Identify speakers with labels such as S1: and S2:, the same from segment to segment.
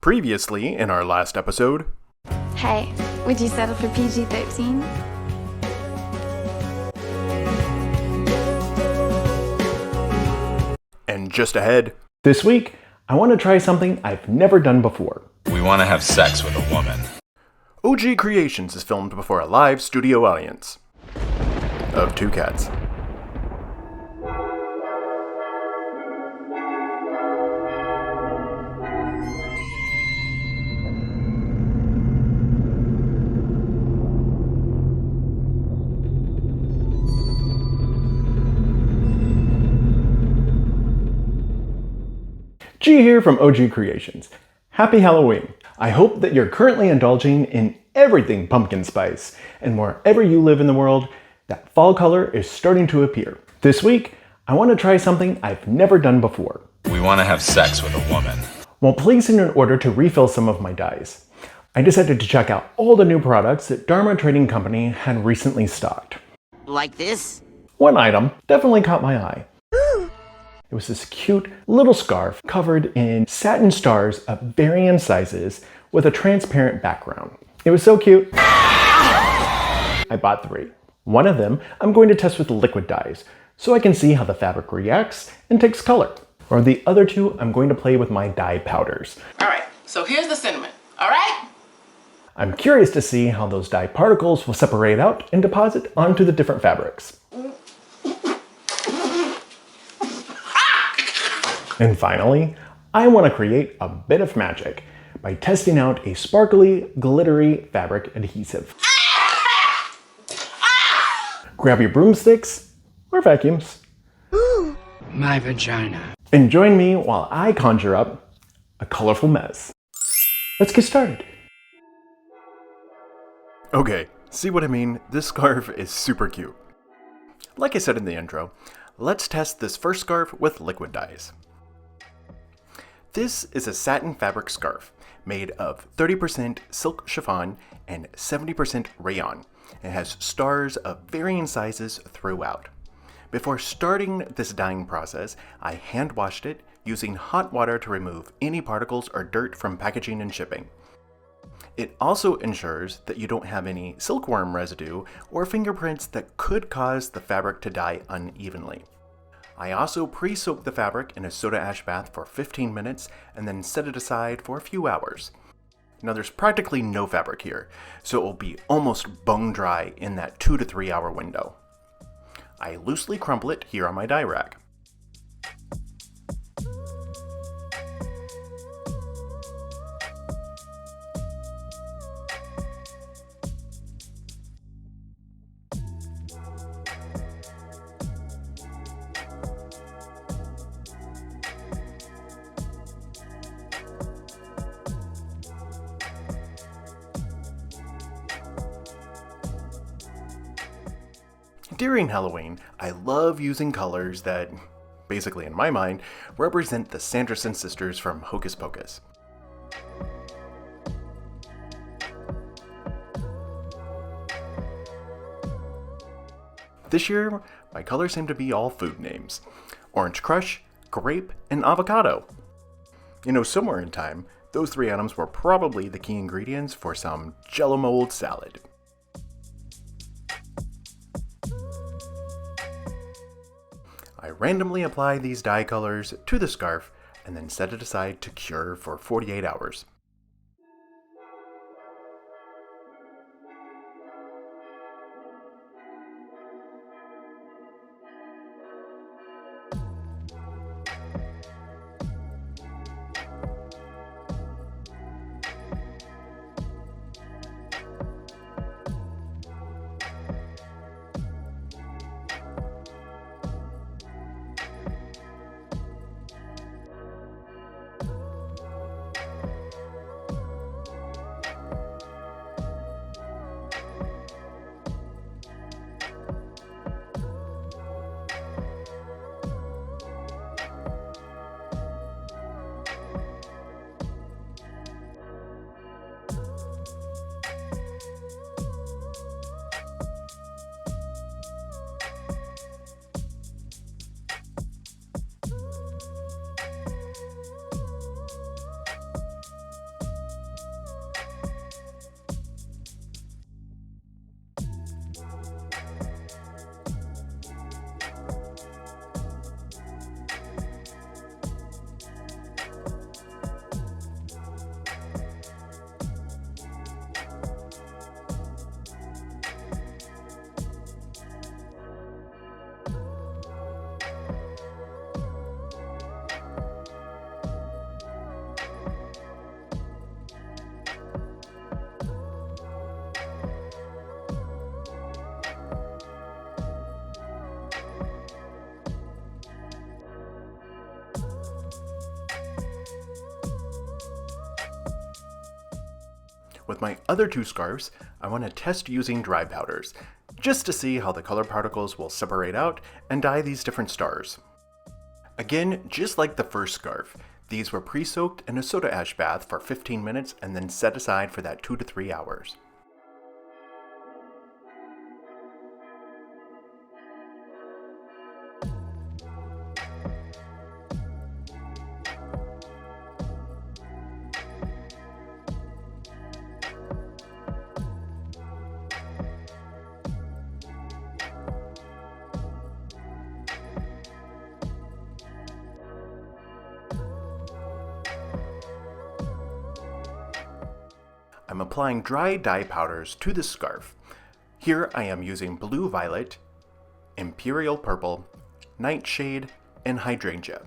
S1: Previously, in our last episode...
S2: Hey, would you settle for PG-13?
S1: And just ahead...
S3: This week, I want to try something I've never done before.
S4: We want to have sex with a woman.
S1: OG Creations is filmed before a live studio audience of two cats.
S3: G here from OG Creations. Happy Halloween! I hope that you're currently indulging in everything pumpkin spice, and wherever you live in the world, that fall color is starting to appear. This week, I want to try something I've never done before.
S4: We want to have sex with a woman.
S3: While placing an order to refill some of my dyes, I decided to check out all the new products that Dharma Trading Company had recently stocked.
S5: Like this?
S3: One item definitely caught my eye. It was this cute little scarf covered in satin stars of varying sizes with a transparent background. It was so cute. I bought 3. One of them I'm going to test with liquid dyes so I can see how the fabric reacts and takes color. Or the other 2 I'm going to play with my dye powders.
S6: Alright, so here's the cinnamon, alright?
S3: I'm curious to see how those dye particles will separate out and deposit onto the different fabrics. And finally, I want to create a bit of magic by testing out a sparkly, glittery fabric adhesive. Grab your broomsticks or vacuums.
S5: My vagina.
S3: And join me while I conjure up a colorful mess. Let's get started.
S1: Okay, see what I mean? This scarf is super cute. Like I said in the intro, let's test this first scarf with liquid dyes. This is a satin fabric scarf made of 30% silk chiffon and 70% rayon. It has stars of varying sizes throughout. Before starting this dyeing process, I hand washed it using hot water to remove any particles or dirt from packaging and shipping. It also ensures that you don't have any silkworm residue or fingerprints that could cause the fabric to dye unevenly. I also pre-soaked the fabric in a soda ash bath for 15 minutes and then set it aside for a few hours. Now there's practically no fabric here, so it will be almost bone dry in that 2 to 3 hour window. I loosely crumple it here on my dye rack. During Halloween, I love using colors that, basically in my mind, represent the Sanderson sisters from Hocus Pocus. This year, my colors seem to be all food names: Orange Crush, Grape, and Avocado. You know, somewhere in time, those 3 items were probably the key ingredients for some Jell-O mold salad. I randomly apply these dye colors to the scarf and then set it aside to cure for 48 hours. With my other two scarves, I want to test using dry powders, just to see how the color particles will separate out and dye these different stars. Again, just like the first scarf, these were pre-soaked in a soda ash bath for 15 minutes and then set aside for that 2 to 3 hours. I'm applying dry dye powders to the scarf. Here I am using Blue Violet, Imperial Purple, Nightshade, and Hydrangea.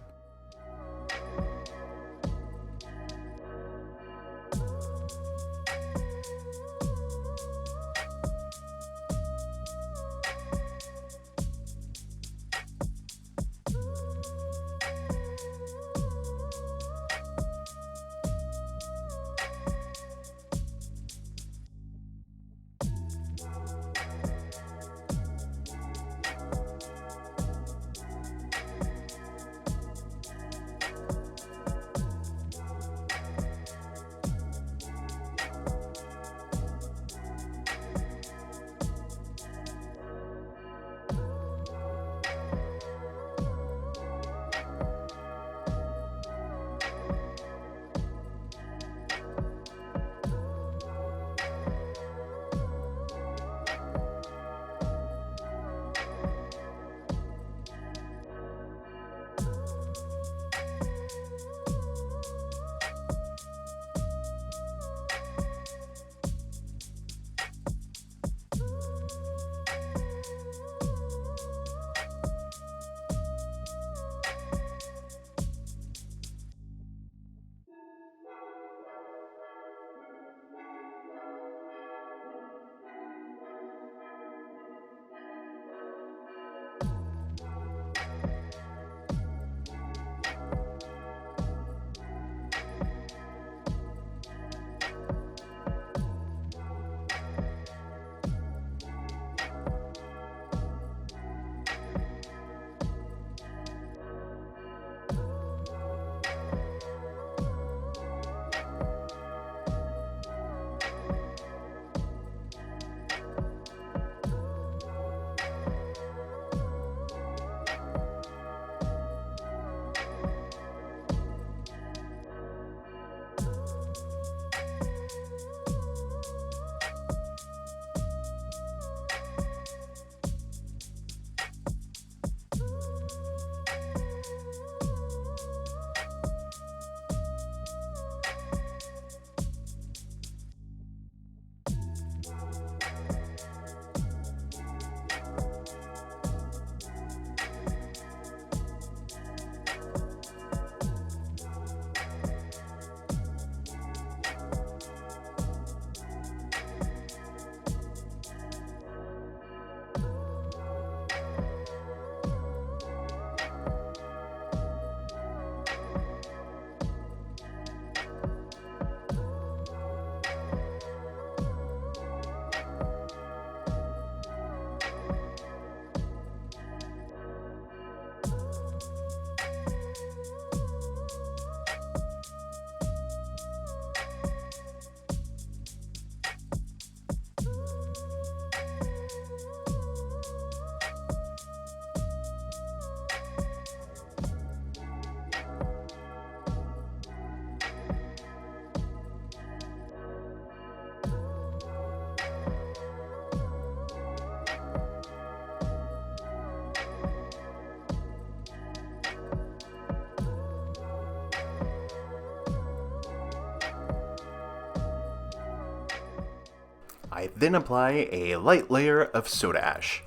S1: I then apply a light layer of soda ash.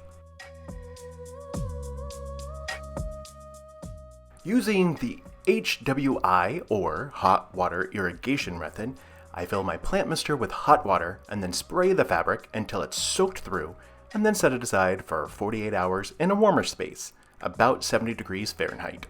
S1: Using the HWI, or hot water irrigation method, I fill my plant mister with hot water and then spray the fabric until it's soaked through, and then set it aside for 48 hours in a warmer space, about 70 degrees Fahrenheit.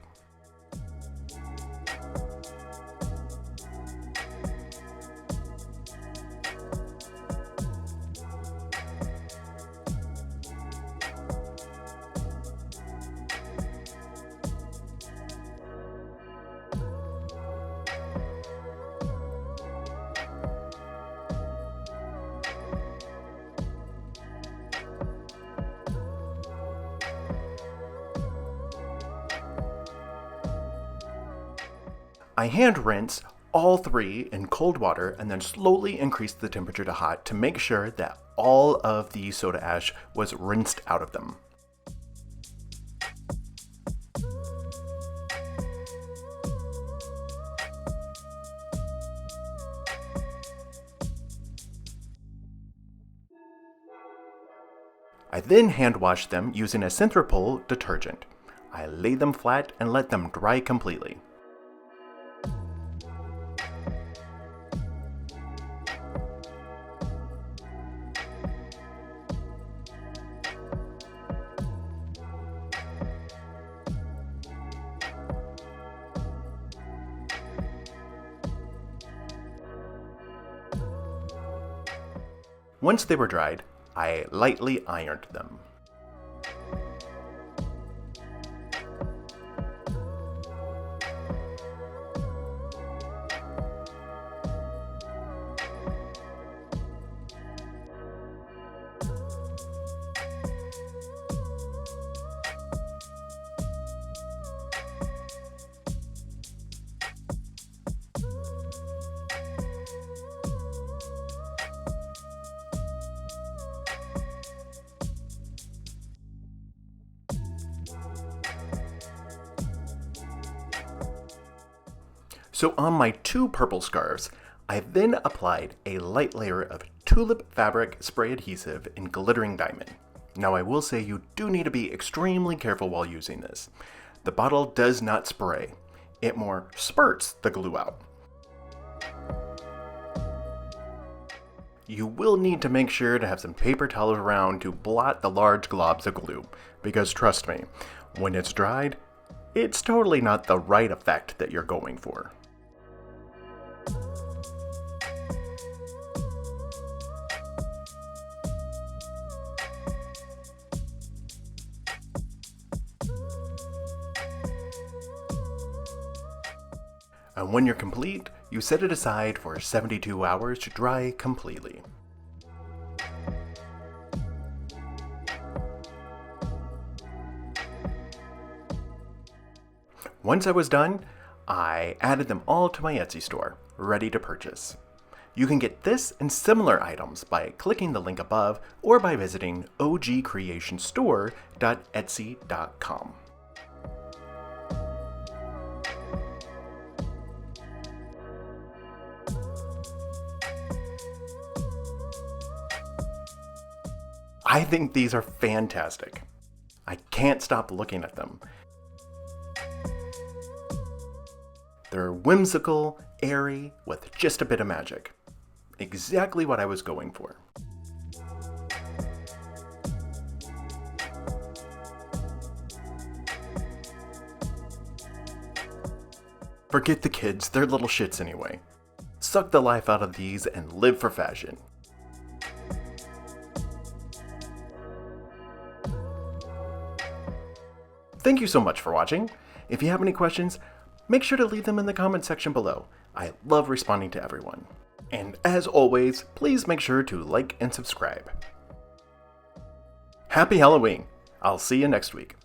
S1: I hand rinse all 3 in cold water and then slowly increase the temperature to hot to make sure that all of the soda ash was rinsed out of them. I then hand wash them using a Synthropol detergent. I lay them flat and let them dry completely. Once they were dried, I lightly ironed them. So on my 2 purple scarves, I then applied a light layer of tulip fabric spray adhesive in glittering diamond. Now I will say you do need to be extremely careful while using this. The bottle does not spray, it more spurts the glue out. You will need to make sure to have some paper towels around to blot the large globs of glue, because trust me, when it's dried, it's totally not the right effect that you're going for. And when you're complete, you set it aside for 72 hours to dry completely. Once I was done, I added them all to my Etsy store, ready to purchase. You can get this and similar items by clicking the link above or by visiting ogcreationstore.etsy.com. I think these are fantastic. I can't stop looking at them. They're whimsical, airy, with just a bit of magic. Exactly what I was going for. Forget the kids, they're little shits anyway. Suck the life out of these and live for fashion. Thank you so much for watching. If you have any questions, make sure to leave them in the comment section below. I love responding to everyone. And as always, please make sure to like and subscribe. Happy Halloween! I'll see you next week.